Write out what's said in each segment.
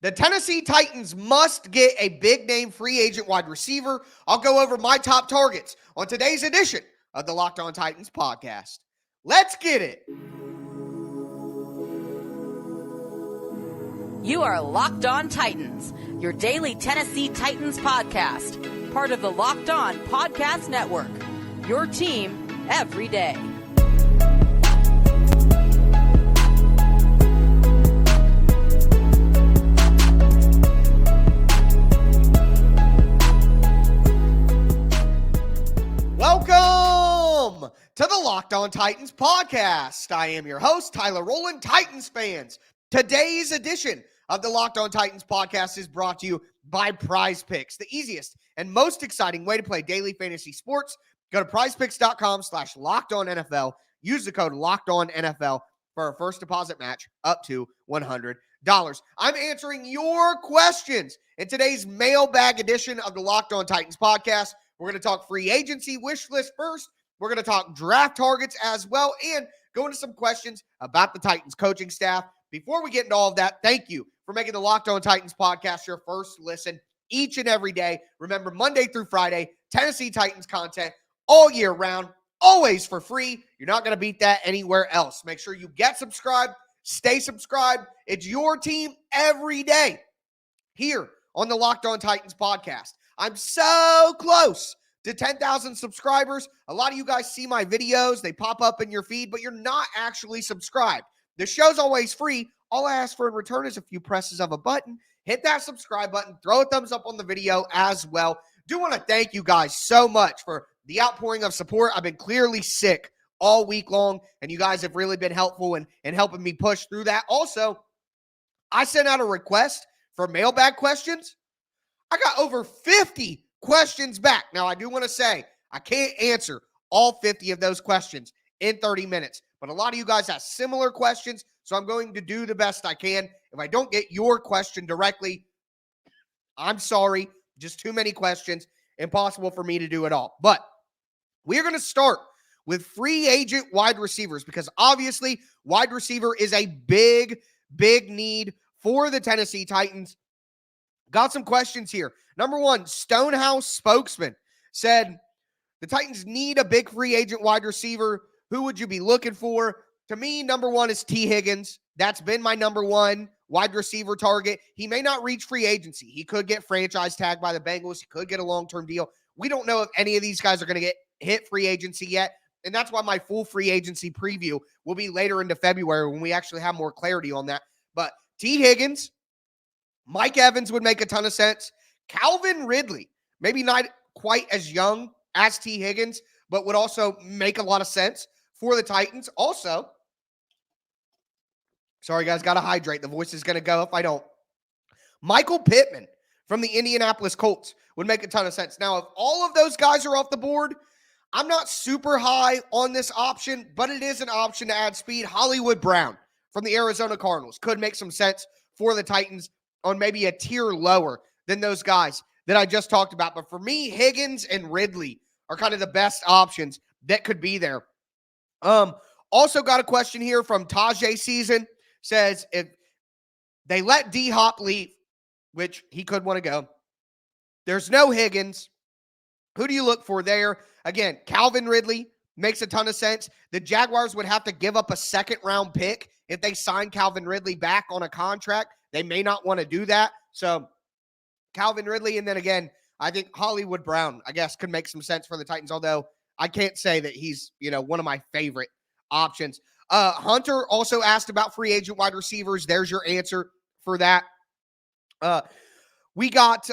The Tennessee Titans must get a big-name free agent wide receiver. I'll go over my top targets on today's edition of the Locked On Titans podcast. Let's get it. You are Locked On Titans, your daily Tennessee Titans podcast, part of the Locked On Podcast Network, your team every day. Welcome to the Locked On Titans podcast. I am your host, Tyler Rowland. Titans fans, today's edition of the Locked On Titans podcast is brought to you by Prize Picks, the easiest and most exciting way to play daily fantasy sports. Go to prizepicks.com/LockedOnNFL. Use the code LockedOnNFL for a first deposit match up to $100. I'm answering your questions in today's mailbag edition of the Locked On Titans podcast. We're going to talk free agency wish list first. We're going to talk draft targets as well and go into some questions about the Titans coaching staff. Before we get into all of that, thank you for making the Locked On Titans podcast your first listen each and every day. Remember, Monday through Friday, Tennessee Titans content all year round, always for free. You're not going to beat that anywhere else. Make sure you get subscribed, stay subscribed. It's your team every day here on the Locked On Titans podcast. I'm so close to 10,000 subscribers. A lot of you guys see my videos. They pop up in your feed, but you're not actually subscribed. The show's always free. All I ask for in return is a few presses of a button. Hit that subscribe button. Throw a thumbs up on the video as well. Do want to thank you guys so much for the outpouring of support. I've been clearly sick all week long, and you guys have really been helpful in helping me push through that. Also, I sent out a request for mailbag questions. I got over 50 questions back. Now, I do want to say I can't answer all 50 of those questions in 30 minutes, but a lot of you guys have similar questions, so I'm going to do the best I can. If I don't get your question directly, I'm sorry. Just too many questions. Impossible for me to do it all. But we're going to start with free agent wide receivers because obviously wide receiver is a big, big need for the Tennessee Titans. Got some questions here. Number one, Stonehouse spokesman said, the Titans need a big free agent wide receiver. Who would you be looking for? To me, number one is Tee Higgins. That's been my number one wide receiver target. He may not reach free agency. He could get franchise tagged by the Bengals. He could get a long-term deal. We don't know if any of these guys are going to hit free agency yet. And that's why my full free agency preview will be later into February when we actually have more clarity on that. But Tee Higgins, Mike Evans would make a ton of sense. Calvin Ridley, maybe not quite as young as Tee Higgins, but would also make a lot of sense for the Titans. Also, sorry guys, got to hydrate. The voice is going to go if I don't. Michael Pittman from the Indianapolis Colts would make a ton of sense. Now, if all of those guys are off the board, I'm not super high on this option, but it is an option to add speed. Hollywood Brown from the Arizona Cardinals could make some sense for the Titans on maybe a tier lower than those guys that I just talked about. But for me, Higgins and Ridley are kind of the best options that could be there. Also got a question here from Tajay Season. Says if they let D-Hop leave, which he could want to go, there's no Higgins. Who do you look for there? Again, Calvin Ridley makes a ton of sense. The Jaguars would have to give up a second-round pick if they sign Calvin Ridley back on a contract. They may not want to do that. So Calvin Ridley, and then again, I think Hollywood Brown, I guess, could make some sense for the Titans, although I can't say that he's, one of my favorite options. Hunter also asked about free agent wide receivers. There's your answer for that. We got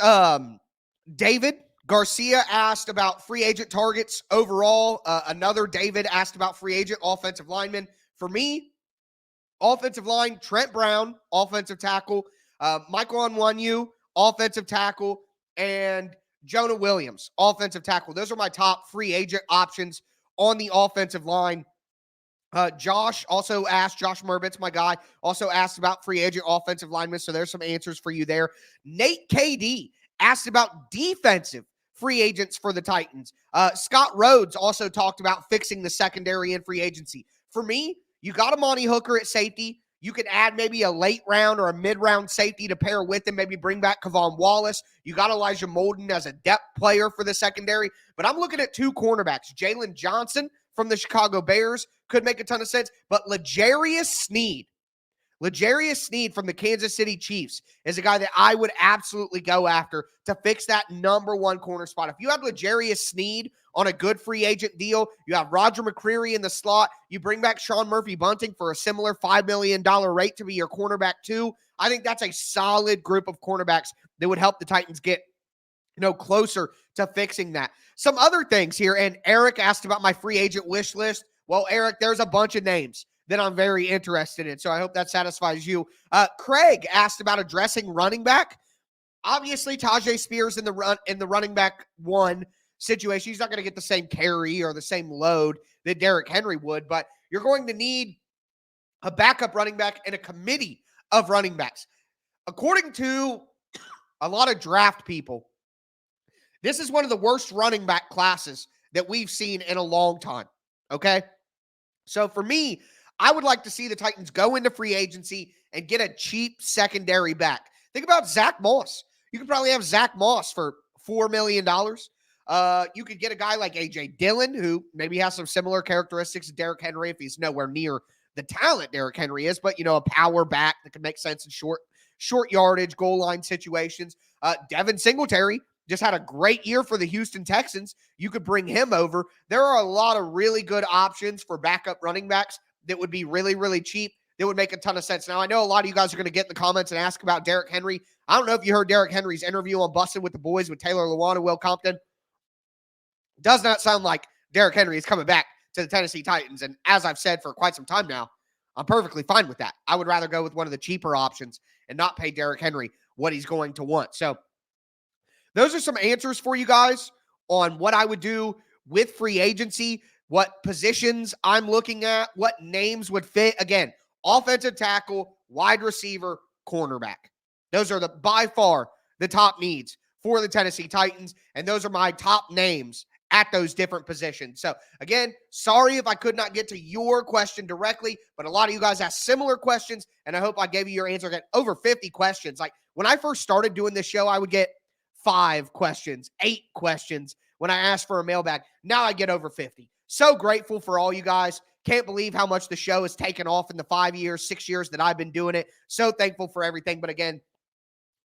David Garcia asked about free agent targets overall. Another David asked about free agent offensive linemen. For me, offensive line, Trent Brown, offensive tackle, Michael Onwenu, offensive tackle, and Jonah Williams, offensive tackle. Those are my top free agent options on the offensive line. Josh also asked, Josh Murbitz, my guy, also asked about free agent offensive linemen, so there's some answers for you there. Nate KD asked about defensive free agents for the Titans. Scott Rhodes also talked about fixing the secondary in free agency. For me, you got Amani Hooker at safety. You could add maybe a late round or a mid-round safety to pair with him, maybe bring back Kavon Wallace. You got Elijah Molden as a depth player for the secondary. But I'm looking at two cornerbacks. Jalen Johnson from the Chicago Bears could make a ton of sense, but L'Jarius Sneed from the Kansas City Chiefs is a guy that I would absolutely go after to fix that number one corner spot. If you have L'Jarius Sneed on a good free agent deal, you have Roger McCreary in the slot, you bring back Sean Murphy-Bunting for a similar $5 million rate to be your cornerback too, I think that's a solid group of cornerbacks that would help the Titans get closer to fixing that. Some other things here, and Eric asked about my free agent wish list. Well, Eric, there's a bunch of names that I'm very interested in, so I hope that satisfies you. Craig asked about addressing running back. Obviously, Tajay Spears in the running back one situation, he's not going to get the same carry or the same load that Derrick Henry would, but you're going to need a backup running back and a committee of running backs. According to a lot of draft people, this is one of the worst running back classes that we've seen in a long time, okay? So for me, I would like to see the Titans go into free agency and get a cheap secondary back. Think about Zach Moss. You could probably have Zach Moss for $4 million. You could get a guy like A.J. Dillon, who maybe has some similar characteristics to Derrick Henry if he's nowhere near the talent Derrick Henry is, but, a power back that can make sense in short yardage, goal line situations. Devin Singletary just had a great year for the Houston Texans. You could bring him over. There are a lot of really good options for backup running backs that would be really, really cheap. That would make a ton of sense. Now, I know a lot of you guys are going to get in the comments and ask about Derrick Henry. I don't know if you heard Derrick Henry's interview on Bussin' with the Boys with Taylor Lewan and Will Compton. Does not sound like Derrick Henry is coming back to the Tennessee Titans. And as I've said for quite some time now, I'm perfectly fine with that. I would rather go with one of the cheaper options and not pay Derrick Henry what he's going to want. So those are some answers for you guys on what I would do with free agency, what positions I'm looking at, what names would fit. Again, offensive tackle, wide receiver, cornerback. Those are by far the top needs for the Tennessee Titans, and those are my top names at those different positions. So again, sorry if I could not get to your question directly, but a lot of you guys asked similar questions, and I hope I gave you your answer. I got over 50 questions. Like when I first started doing this show, I would get 5 questions, 8 questions when I asked for a mailbag. Now I get over 50. So grateful for all you guys. Can't believe how much the show has taken off in the 5 years, 6 years that I've been doing it. So thankful for everything. But again,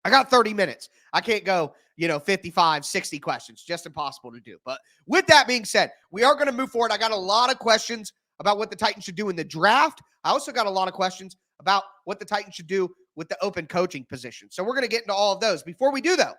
I got 30 minutes. I can't go, 55, 60 questions. Just impossible to do. But with that being said, we are going to move forward. I got a lot of questions about what the Titans should do in the draft. I also got a lot of questions about what the Titans should do with the open coaching position. So we're going to get into all of those. Before we do, though,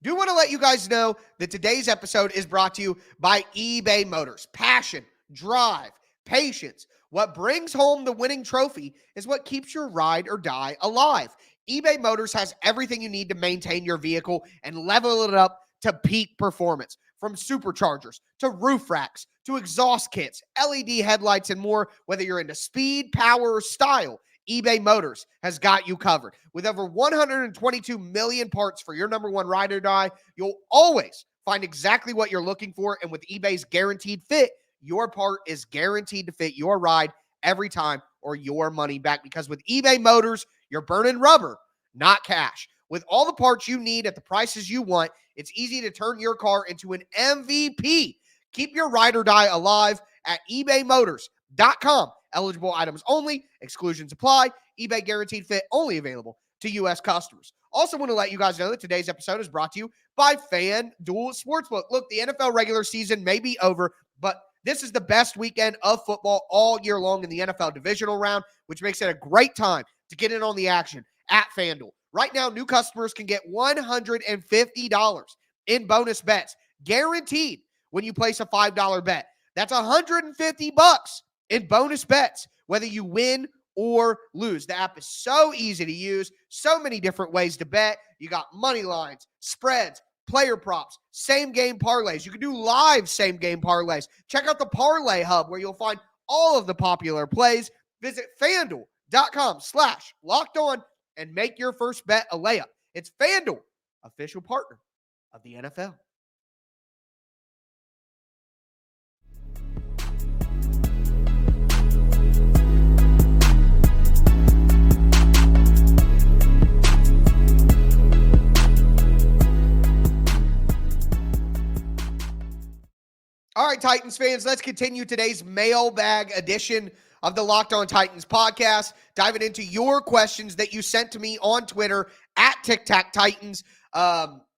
do want to let you guys know that today's episode is brought to you by eBay Motors. Passion, drive, patience. What brings home the winning trophy is what keeps your ride or die alive. eBay Motors has everything you need to maintain your vehicle and level it up to peak performance. From superchargers to roof racks to exhaust kits, LED headlights, and more. Whether you're into speed, power, or style, eBay Motors has got you covered. With over 122 million parts for your number one ride or die, you'll always find exactly what you're looking for. And with eBay's guaranteed fit, your part is guaranteed to fit your ride every time or your money back. Because with eBay Motors, you're burning rubber, not cash. With all the parts you need at the prices you want, it's easy to turn your car into an MVP. Keep your ride or die alive at ebaymotors.com. Eligible items only. Exclusions apply. eBay guaranteed fit only available to U.S. customers. Also want to let you guys know that today's episode is brought to you by FanDuel Sportsbook. Look, the NFL regular season may be over, but this is the best weekend of football all year long in the NFL divisional round, which makes it a great time to get in on the action at FanDuel. Right now, new customers can get $150 in bonus bets guaranteed when you place a $5 bet. That's $150 in bonus bets, whether you win or lose. The app is so easy to use, so many different ways to bet. You got money lines, spreads, player props, same game parlays. You can do live same game parlays. Check out the Parlay Hub where you'll find all of the popular plays. Visit FanDuel.com/lockedon and make your first bet a layup. It's FanDuel, official partner of the NFL. right, Titans fans, let's continue today's mailbag edition of the Locked On Titans podcast, diving into your questions that you sent to me on Twitter at TicTacTitans.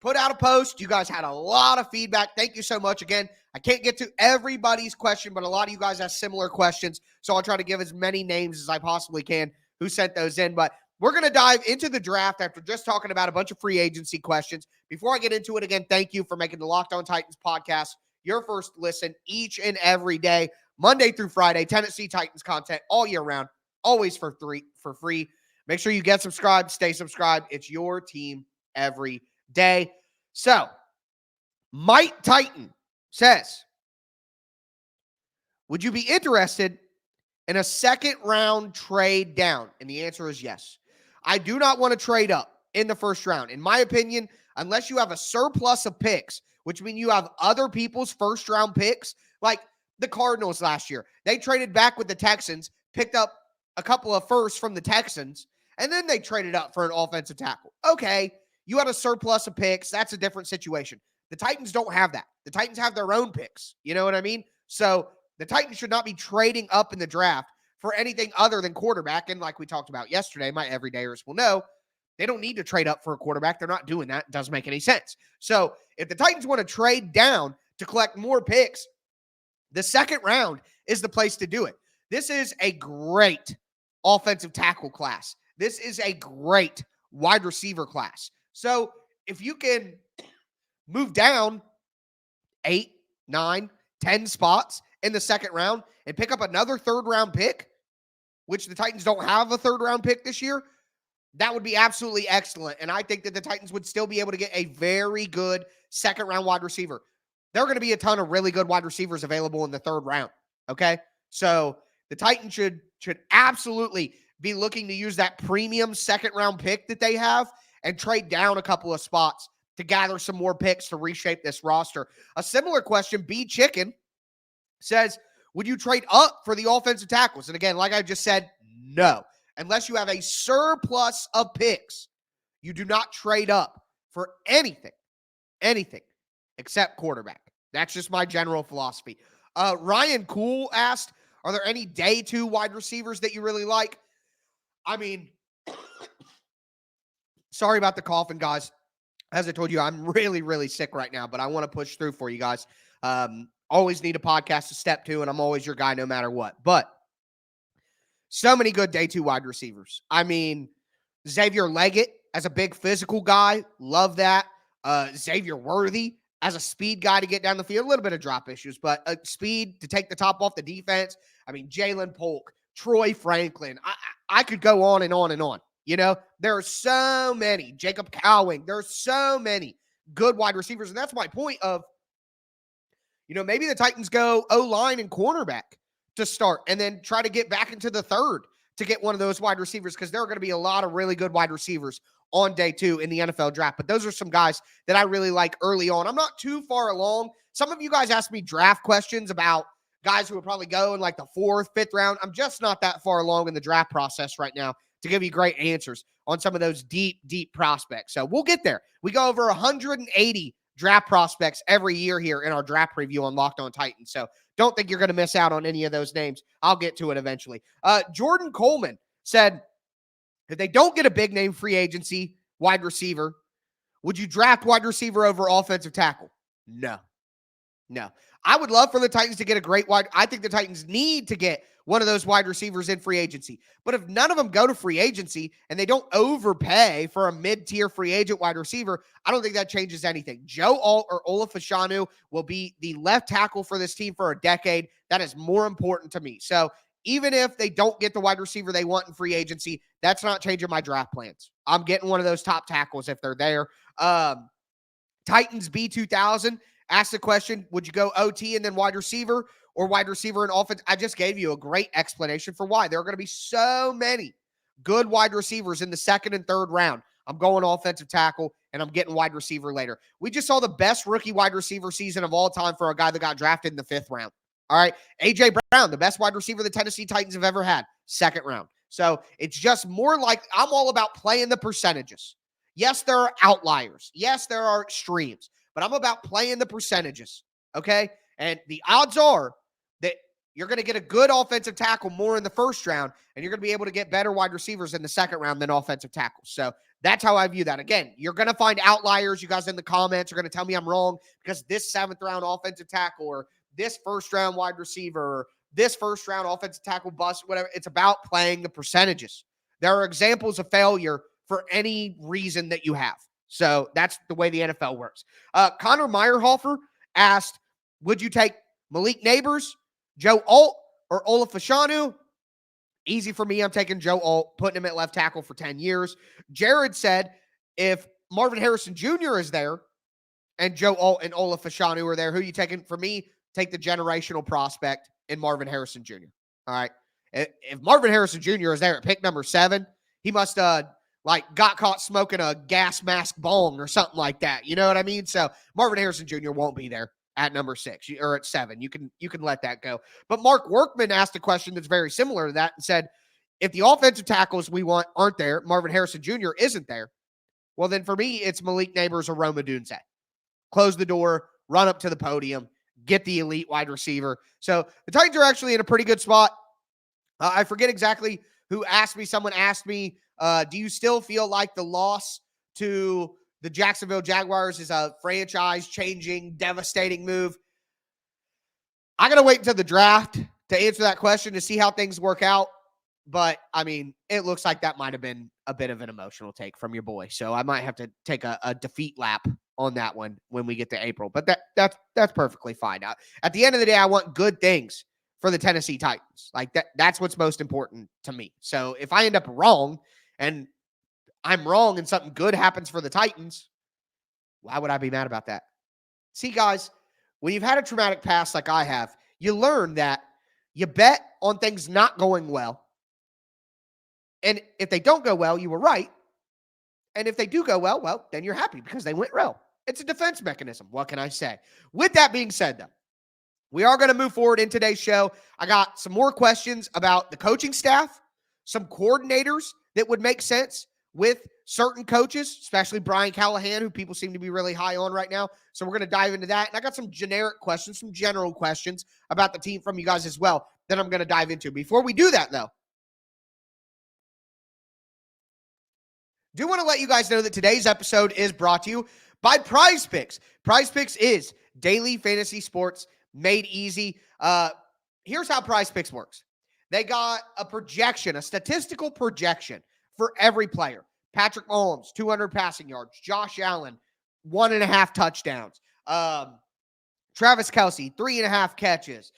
Put out a post. You guys had a lot of feedback. Thank you so much. Again, I can't get to everybody's question, but a lot of you guys have similar questions, so I'll try to give as many names as I possibly can who sent those in. But we're going to dive into the draft after just talking about a bunch of free agency questions. Before I get into it, again, thank you for making the Locked On Titans podcast your first listen each and every day, Monday through Friday. Tennessee Titans content all year round, always for free. Make sure you get subscribed, stay subscribed. It's your team every day. So, Mike Titan says, would you be interested in a second-round trade down? And the answer is yes. I do not want to trade up in the first round. In my opinion, unless you have a surplus of picks, which means you have other people's first-round picks, like the Cardinals last year. They traded back with the Texans, picked up a couple of firsts from the Texans, and then they traded up for an offensive tackle. Okay, you had a surplus of picks. That's a different situation. The Titans don't have that. The Titans have their own picks. You know what I mean? So the Titans should not be trading up in the draft for anything other than quarterback. And like we talked about yesterday, my everydayers will know, they don't need to trade up for a quarterback. They're not doing that. It doesn't make any sense. So if the Titans want to trade down to collect more picks, the second round is the place to do it. This is a great offensive tackle class. This is a great wide receiver class. So if you can move down 8, 9, 10 spots in the second round and pick up another third-round pick, which the Titans don't have a third-round pick this year, that would be absolutely excellent. And I think that the Titans would still be able to get a very good second-round wide receiver. There are going to be a ton of really good wide receivers available in the third round, okay? So the Titans should absolutely be looking to use that premium second-round pick that they have and trade down a couple of spots to gather some more picks to reshape this roster. A similar question, B Chicken says, would you trade up for the offensive tackles? And again, like I just said, no. Unless you have a surplus of picks, you do not trade up for anything except quarterback. That's just my general philosophy. Ryan Cool asked, are there any day 2 wide receivers that you really like? I mean, sorry about the coughing, guys. As I told you, I'm really, really sick right now, but I want to push through for you guys. Always need a podcast to step to, and I'm always your guy no matter what. But so many good day 2 wide receivers. I mean, Xavier Leggett as a big physical guy, love that. Xavier Worthy as a speed guy to get down the field, a little bit of drop issues, but speed to take the top off the defense. I mean, Jalen Polk, Troy Franklin. I could go on and on and on. You know, there are so many. Jacob Cowing. There are so many good wide receivers, and that's my point of, you know, maybe the Titans go O-line and cornerback to start and then try to get back into the third to get one of those wide receivers, because there are going to be a lot of really good wide receivers on day 2 in the NFL draft. But those are some guys that I really like early on. I'm not too far along. Some of you guys asked me draft questions about guys who would probably go in like the 4th, 5th round. I'm just not that far along in the draft process right now to give you great answers on some of those deep, deep prospects. So we'll get there. We go over 180 draft prospects every year here in our draft preview on Locked On Titans. So don't think you're going to miss out on any of those names. I'll get to it eventually. Jordan Coleman said, if they don't get a big name free agency wide receiver, would you draft wide receiver over offensive tackle? No. I would love for the Titans to get a great wide. I think the Titans need to get one of those wide receivers in free agency. But if none of them go to free agency and they don't overpay for a mid-tier free agent wide receiver, I don't think that changes anything. Joe Alt or Olafashanu will be the left tackle for this team for a decade. That is more important to me. So even if they don't get the wide receiver they want in free agency, that's not changing my draft plans. I'm getting one of those top tackles if they're there. Titans B2000 asked the question, would you go OT and then wide receiver or wide receiver and offense? I just gave you a great explanation for why. There are going to be so many good wide receivers in the second and third round. I'm going offensive tackle, and I'm getting wide receiver later. We just saw the best rookie wide receiver season of all time for a guy that got drafted in the 5th round. All right, A.J. Brown, the best wide receiver the Tennessee Titans have ever had, 2nd round. So it's just more like I'm all about playing the percentages. Yes, there are outliers. Yes, there are streams, but I'm about playing the percentages, okay? And the odds are that you're going to get a good offensive tackle more in the first round, and you're going to be able to get better wide receivers in the second round than offensive tackles. So that's how I view that. Again, you're going to find outliers. You guys in the comments are going to tell me I'm wrong because this 7th round offensive tackle or this first round wide receiver or this first round offensive tackle bust, whatever. It's about playing the percentages. There are examples of failure for any reason that you have. So that's the way the NFL works. Connor Meyerhofer asked, would you take Malik Neighbors, Joe Alt, or Ola Fashanu? Easy for me. I'm taking Joe Alt, putting him at left tackle for 10 years. Jared said, if Marvin Harrison Jr. is there and Joe Alt and Ola Fashanu are there, who are you taking? For me, take the generational prospect in Marvin Harrison Jr. All right. If Marvin Harrison Jr. is there at pick number 7, he must got caught smoking a gas mask bong or something like that. You know what I mean? So Marvin Harrison Jr. won't be there at number 6 or at 7. You can let that go. But Mark Workman asked a question that's very similar to that and said, if the offensive tackles we want aren't there, Marvin Harrison Jr. isn't there, well, then for me, it's Malik Neighbors or Rome Odunze. Close the door, run up to the podium, get the elite wide receiver. So the Titans are actually in a pretty good spot. I forget exactly who asked me. Someone asked me, do you still feel like the loss to the Jacksonville Jaguars is a franchise-changing, devastating move? I got to wait until the draft to answer that question to see how things work out. But, I mean, it looks like that might have been a bit of an emotional take from your boy. So I might have to take a defeat lap on that one when we get to April. But that's perfectly fine. At the end of the day, I want good things for the Tennessee Titans. Like that's what's most important to me. So if I end up wrong and I'm wrong and something good happens for the Titans, why would I be mad about that? See, guys, when you've had a traumatic past like I have, you learn that you bet on things not going well. And if they don't go well, you were right. And if they do go well, then you're happy because they went well. It's a defense mechanism. What can I say? With that being said, though, we are going to move forward in today's show. I got some more questions about the coaching staff, some coordinators that would make sense with certain coaches, especially Brian Callahan, who people seem to be really high on right now. So we're going to dive into that. And I got some generic questions, some general questions about the team from you guys as well that I'm going to dive into. Before we do that, though, do want to let you guys know that today's episode is brought to you by Prize Picks. Prize Picks is daily fantasy sports made easy. Here's how Prize Picks works. They got a projection, a statistical projection for every player. Patrick Mahomes, 200 passing yards. Josh Allen, 1.5 touchdowns. Travis Kelce, 3.5 catches.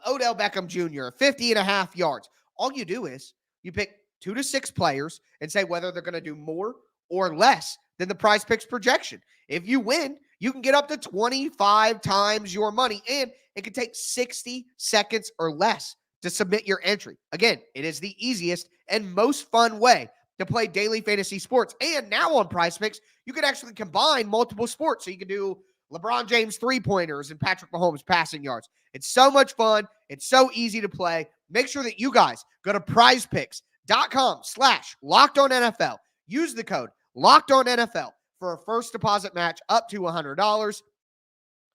Odell Beckham Jr., 50.5 yards. All you do is you pick 2 to 6 players and say whether they're going to do more or less than the Prize Picks projection. If you win, you can get up to 25 times your money, and it can take 60 seconds or less to submit your entry. Again, it is the easiest and most fun way to play daily fantasy sports. And now on Prize Picks, you can actually combine multiple sports. So you can do LeBron James 3-pointers and Patrick Mahomes passing yards. It's so much fun. It's so easy to play. Make sure that you guys go to prizepicks.com/LockedOnNFL. Use the code LockedOnNFL for a first deposit match up to $100.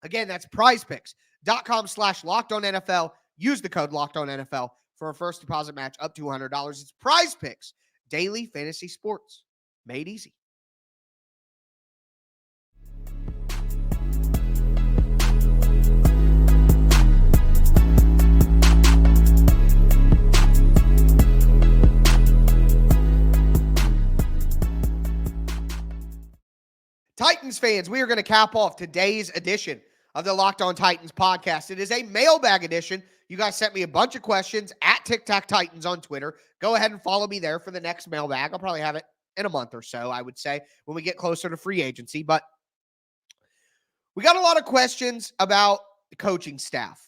Again, that's prizepicks.com/LockedOnNFL. Use the code LockedOnNFL for a first deposit match up to $100. It's Prize Picks, daily fantasy sports made easy. Titans fans, we are going to cap off today's edition of the Locked On Titans podcast. It is a mailbag edition. You guys sent me a bunch of questions at TikTok Titans on Twitter. Go ahead and follow me there for the next mailbag. I'll probably have it in a month or so, I would say, when we get closer to free agency. But we got a lot of questions about the coaching staff,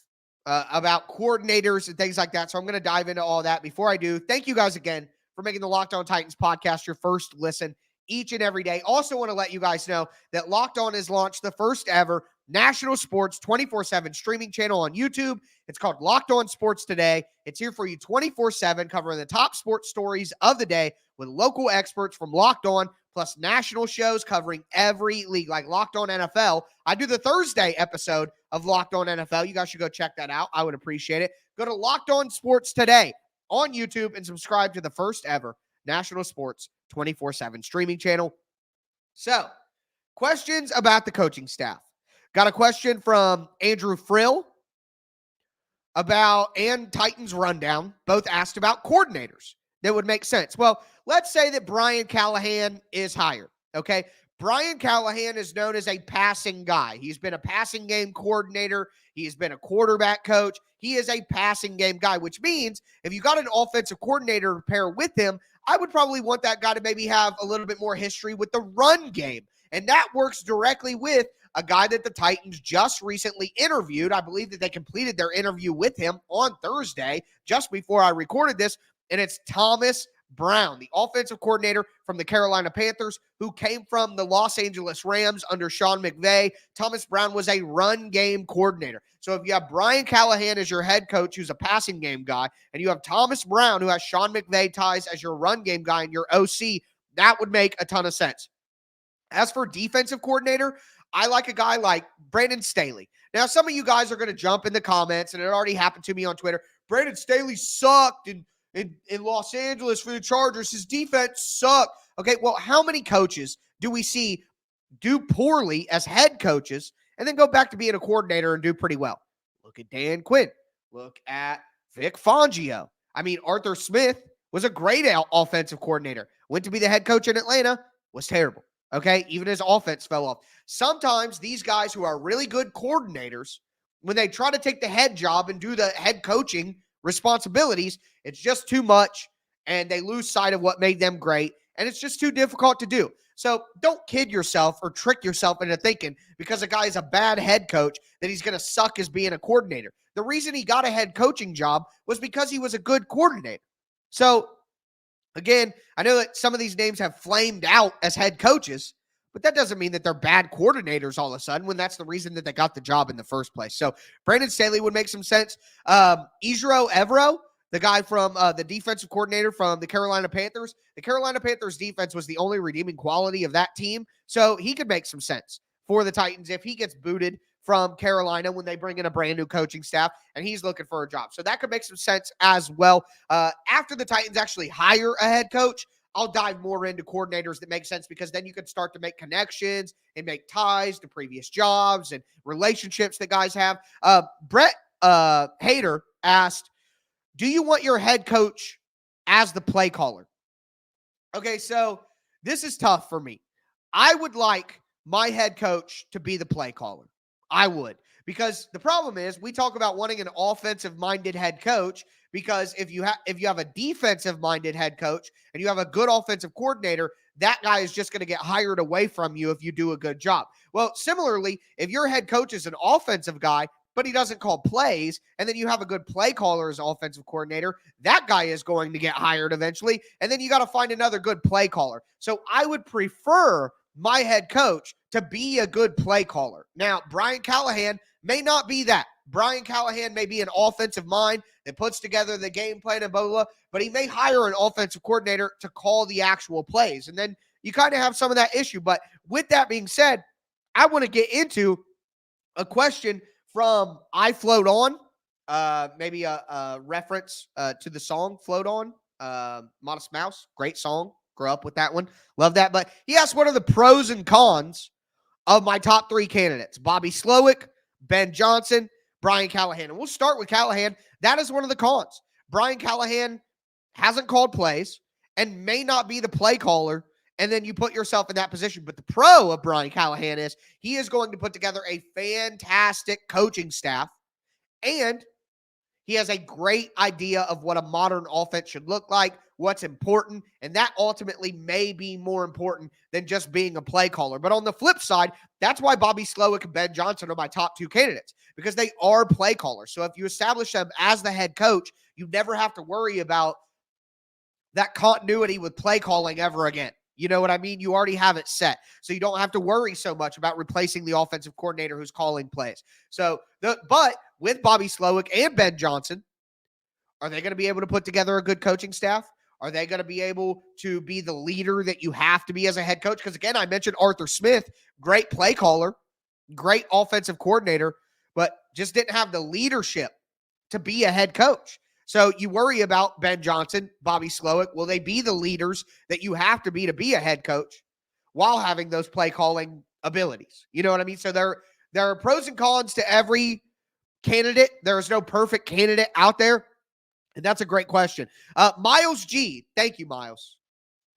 about coordinators and things like that. So I'm going to dive into all that. Before I do, thank you guys again for making the Locked On Titans podcast your first listen each and every day. Also want to let you guys know that Locked On has launched the first ever national sports 24/7 streaming channel on YouTube. It's called Locked On Sports Today. It's here for you 24/7, covering the top sports stories of the day with local experts from Locked On, plus national shows covering every league, like Locked On NFL. I do the Thursday episode of Locked On NFL. You guys should go check that out. I would appreciate it. Go to Locked On Sports Today on YouTube and subscribe to the first ever national sports 24/7 streaming channel. So, questions about the coaching staff. Got a question from Andrew Frill and Titans rundown. Both asked about coordinators that would make sense. Well, let's say that Brian Callahan is hired, okay? Brian Callahan is known as a passing guy. He's been a passing game coordinator. He has been a quarterback coach. He is a passing game guy, which means if you got an offensive coordinator to pair with him, I would probably want that guy to maybe have a little bit more history with the run game. And that works directly with a guy that the Titans just recently interviewed. I believe that they completed their interview with him on Thursday, just before I recorded this, and it's Thomas Brown, the offensive coordinator from the Carolina Panthers, who came from the Los Angeles Rams under Sean McVay. Thomas Brown was a run game coordinator. So if you have Brian Callahan as your head coach, who's a passing game guy, and you have Thomas Brown, who has Sean McVay ties as your run game guy and your OC, that would make a ton of sense. As for defensive coordinator, I like a guy like Brandon Staley. Now, some of you guys are going to jump in the comments, and it already happened to me on Twitter. Brandon Staley sucked in Los Angeles for the Chargers. His defense sucked. Okay, well, how many coaches do we see do poorly as head coaches and then go back to being a coordinator and do pretty well? Look at Dan Quinn. Look at Vic Fangio. I mean, Arthur Smith was a great offensive coordinator. Went to be the head coach in Atlanta, was terrible. Okay, even his offense fell off. Sometimes these guys who are really good coordinators, when they try to take the head job and do the head coaching responsibilities, it's just too much, and they lose sight of what made them great, and it's just too difficult to do. So don't kid yourself or trick yourself into thinking because a guy is a bad head coach that he's going to suck as being a coordinator. The reason he got a head coaching job was because he was a good coordinator. So, again, I know that some of these names have flamed out as head coaches, but that doesn't mean that they're bad coordinators all of a sudden when that's the reason that they got the job in the first place. So Brandon Staley would make some sense. Ejiro Evero, the guy from the defensive coordinator from the Carolina Panthers. The Carolina Panthers defense was the only redeeming quality of that team. So he could make some sense for the Titans if he gets booted from Carolina when they bring in a brand new coaching staff and he's looking for a job. So that could make some sense as well. After the Titans actually hire a head coach, I'll dive more into coordinators that make sense because then you can start to make connections and make ties to previous jobs and relationships that guys have. Brett Hader asked, do you want your head coach as the play caller? Okay, so this is tough for me. I would like my head coach to be the play caller. I would. Because the problem is we talk about wanting an offensive-minded head coach because if you have a defensive-minded head coach and you have a good offensive coordinator, that guy is just going to get hired away from you if you do a good job. Well, similarly, if your head coach is an offensive guy, but he doesn't call plays, and then you have a good play caller as offensive coordinator, that guy is going to get hired eventually, and then you got to find another good play caller. So I would prefer my head coach to be a good play caller. Now, Brian Callahan may not be that. Brian Callahan may be an offensive mind that puts together the game plan and blah, blah, blah, but he may hire an offensive coordinator to call the actual plays. And then you kind of have some of that issue. But with that being said, I want to get into a question from I Float On, maybe a reference to the song Float On, Modest Mouse, great song. Grew up with that one. Love that. But he asked, what are the pros and cons of my top three candidates? Bobby Slowick, Ben Johnson, Brian Callahan. And we'll start with Callahan. That is one of the cons. Brian Callahan hasn't called plays and may not be the play caller, and then you put yourself in that position. But the pro of Brian Callahan is he is going to put together a fantastic coaching staff, and he has a great idea of what a modern offense should look like, what's important, and that ultimately may be more important than just being a play caller. But on the flip side, that's why Bobby Slowick and Ben Johnson are my top two candidates, because they are play callers. So if you establish them as the head coach, you never have to worry about that continuity with play calling ever again. You know what I mean? You already have it set. So you don't have to worry so much about replacing the offensive coordinator who's calling plays. But with Bobby Slowick and Ben Johnson, are they going to be able to put together a good coaching staff? Are they going to be able to be the leader that you have to be as a head coach? Because again, I mentioned Arthur Smith, great play caller, great offensive coordinator, but just didn't have the leadership to be a head coach. So you worry about Ben Johnson, Bobby Slowick. Will they be the leaders that you have to be a head coach while having those play calling abilities? You know what I mean? So there are pros and cons to every candidate. There is no perfect candidate out there. And that's a great question. Miles G. Thank you, Miles.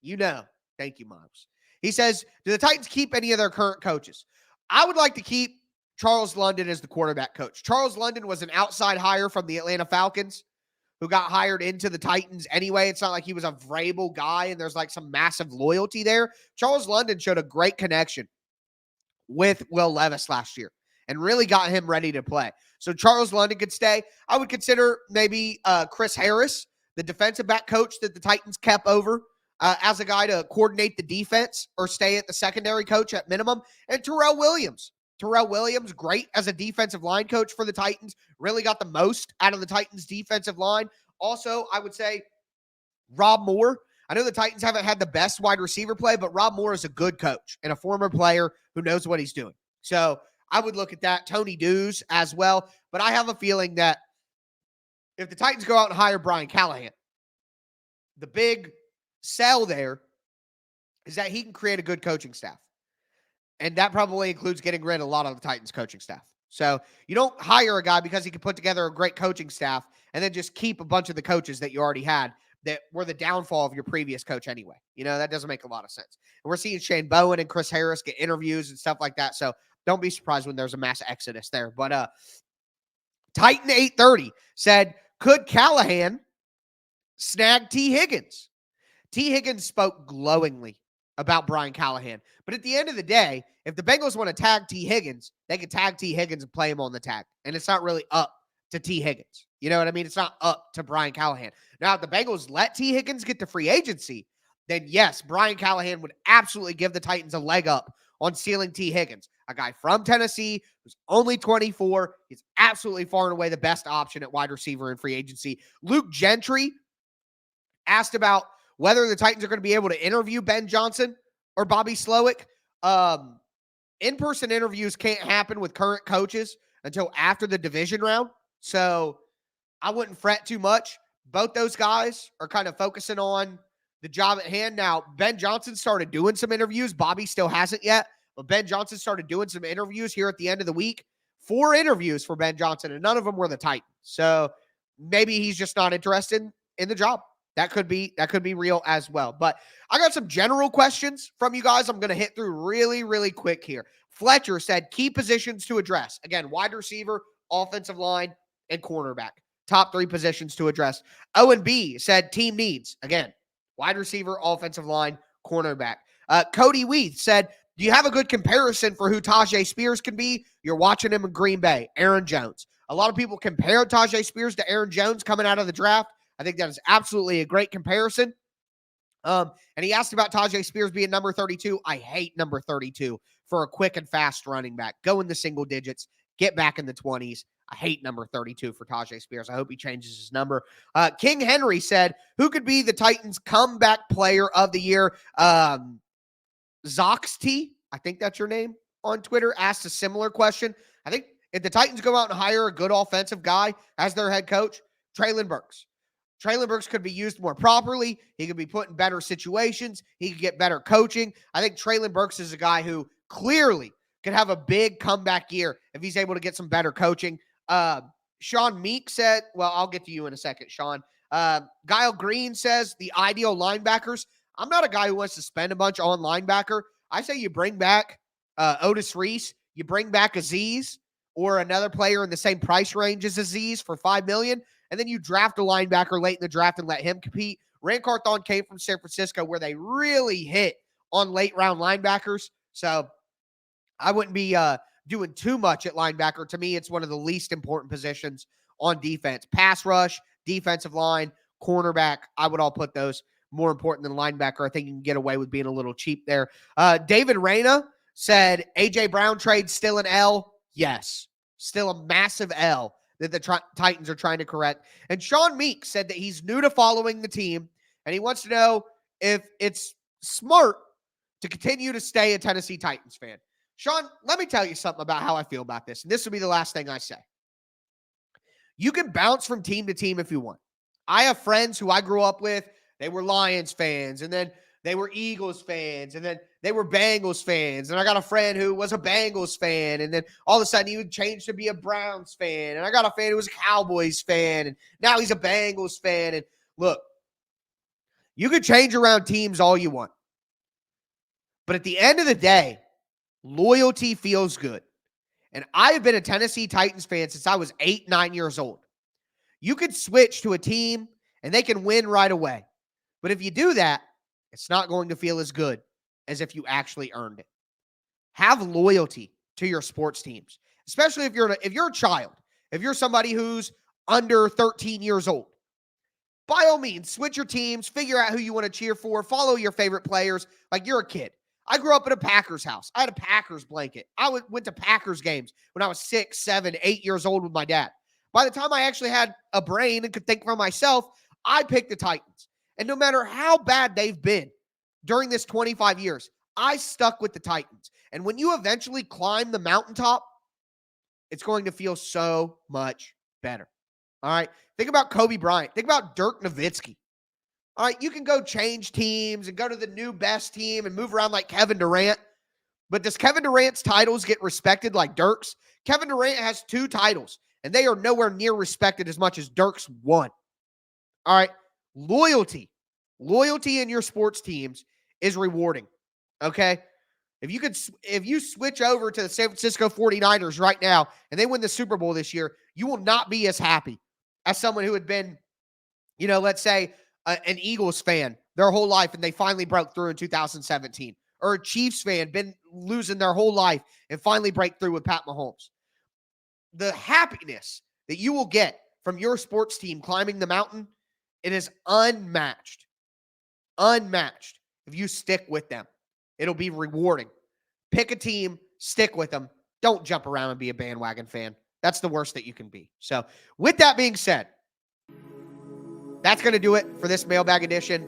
Thank you, Miles. He says, do the Titans keep any of their current coaches? I would like to keep Charles London as the quarterback coach. Charles London was an outside hire from the Atlanta Falcons who got hired into the Titans anyway. It's not like he was a Vrabel guy and there's like some massive loyalty there. Charles London showed a great connection with Will Levis last year and really got him ready to play. So Charles London could stay. I would consider maybe Chris Harris, the defensive back coach that the Titans kept over as a guy to coordinate the defense or stay at the secondary coach at minimum. And Terrell Williams. Terrell Williams, great as a defensive line coach for the Titans, really got the most out of the Titans defensive line. Also, I would say Rob Moore. I know the Titans haven't had the best wide receiver play, but Rob Moore is a good coach and a former player who knows what he's doing. So I would look at that. Tony Dews as well. But I have a feeling that if the Titans go out and hire Brian Callahan, the big sell there is that he can create a good coaching staff. And that probably includes getting rid of a lot of the Titans coaching staff. So you don't hire a guy because he can put together a great coaching staff and then just keep a bunch of the coaches that you already had that were the downfall of your previous coach anyway. You know, that doesn't make a lot of sense. And we're seeing Shane Bowen and Chris Harris get interviews and stuff like that. So don't be surprised when there's a mass exodus there. But Titan 830 said, could Callahan snag Tee Higgins? Tee Higgins spoke glowingly about Brian Callahan. But at the end of the day, if the Bengals want to tag Tee Higgins, they can tag Tee Higgins and play him on the tag. And it's not really up to Tee Higgins. You know what I mean? It's not up to Brian Callahan. Now, if the Bengals let Tee Higgins get to free agency, then yes, Brian Callahan would absolutely give the Titans a leg up on stealing Tee Higgins, a guy from Tennessee who's only 24. He's absolutely far and away the best option at wide receiver in free agency. Luke Gentry asked about whether the Titans are going to be able to interview Ben Johnson or Bobby Slowick. In-person interviews can't happen with current coaches until after the division round. So I wouldn't fret too much. Both those guys are kind of focusing on the job at hand. Now, Ben Johnson started doing some interviews. Bobby still hasn't yet, but Ben Johnson started doing some interviews here at the end of the week. 4 interviews for Ben Johnson, and none of them were the Titans. So maybe he's just not interested in the job. That could be real as well. But I got some general questions from you guys I'm going to hit through really, really quick here. Fletcher said key positions to address. Again, wide receiver, offensive line, and cornerback. Top 3 positions to address. Owen B said team needs. Again, wide receiver, offensive line, cornerback. Cody Weath said, do you have a good comparison for who Tajay Spears can be? You're watching him in Green Bay. Aaron Jones. A lot of people compare Tajay Spears to Aaron Jones coming out of the draft. I think that is absolutely a great comparison. And he asked about Tajay Spears being number 32. I hate number 32 for a quick and fast running back. Go in the single digits. Get back in the 20s. I hate number 32 for Tajay Spears. I hope he changes his number. King Henry said, who could be the Titans comeback player of the year? Zoxty, I think that's your name on Twitter, asked a similar question. I think if the Titans go out and hire a good offensive guy as their head coach, Treylon Burks. Treylon Burks could be used more properly. He could be put in better situations. He could get better coaching. I think Treylon Burks is a guy who clearly could have a big comeback year if he's able to get some better coaching. Sean Meek said, well, I'll get to you in a second, Sean. Guile Green says the ideal linebackers. I'm not a guy who wants to spend a bunch on linebacker. I say you bring back Otis Reese. You bring back Azeez or another player in the same price range as Azeez for $5 million. And then you draft a linebacker late in the draft and let him compete. Rand Carthon came from San Francisco where they really hit on late round linebackers. So I wouldn't be doing too much at linebacker. To me, it's one of the least important positions on defense. Pass rush, defensive line, cornerback, I would all put those more important than linebacker. I think you can get away with being a little cheap there. David Reyna said, A.J. Brown trade still an L? Yes. Still a massive L that the Titans are trying to correct. And Sean Meek said that he's new to following the team, and he wants to know if it's smart to continue to stay a Tennessee Titans fan. Sean, let me tell you something about how I feel about this, and this will be the last thing I say. You can bounce from team to team if you want. I have friends who I grew up with. They were Lions fans, and then they were Eagles fans, and then they were Bengals fans. And I got a friend who was a Bengals fan, and then all of a sudden he would change to be a Browns fan. And I got a fan who was a Cowboys fan, and now he's a Bengals fan. And look, you can change around teams all you want. But at the end of the day, loyalty feels good. And I have been a Tennessee Titans fan since I was 8, 9 years old. You could switch to a team and they can win right away. But if you do that, it's not going to feel as good as if you actually earned it. Have loyalty to your sports teams, especially if you're a child, if you're somebody who's under 13 years old. By all means, switch your teams, figure out who you want to cheer for, follow your favorite players like you're a kid. I grew up in a Packers house. I had a Packers blanket. I went to Packers games when I was 6, 7, 8 years old with my dad. By the time I actually had a brain and could think for myself, I picked the Titans. And no matter how bad they've been during this 25 years, I stuck with the Titans. And when you eventually climb the mountaintop, it's going to feel so much better. All right? Think about Kobe Bryant. Think about Dirk Nowitzki. All right, you can go change teams and go to the new best team and move around like Kevin Durant. But does Kevin Durant's titles get respected like Dirk's? Kevin Durant has 2 titles, and they are nowhere near respected as much as Dirk's 1. All right, loyalty in your sports teams is rewarding, okay? If you switch over to the San Francisco 49ers right now and they win the Super Bowl this year, you will not be as happy as someone who had been, let's say, an Eagles fan their whole life and they finally broke through in 2017, or a Chiefs fan been losing their whole life and finally break through with Pat Mahomes. The happiness that you will get from your sports team climbing the mountain, it is unmatched. Unmatched. If you stick with them, it'll be rewarding. Pick a team, stick with them. Don't jump around and be a bandwagon fan. That's the worst that you can be. So with that being said, that's going to do it for this mailbag edition.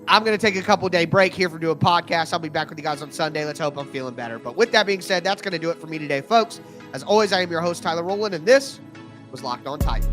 I'm going to take a couple-day break here from doing podcasts. I'll be back with you guys on Sunday. Let's hope I'm feeling better. But with that being said, that's going to do it for me today, folks. As always, I am your host, Tyler Rowland, and this was Locked On Titans.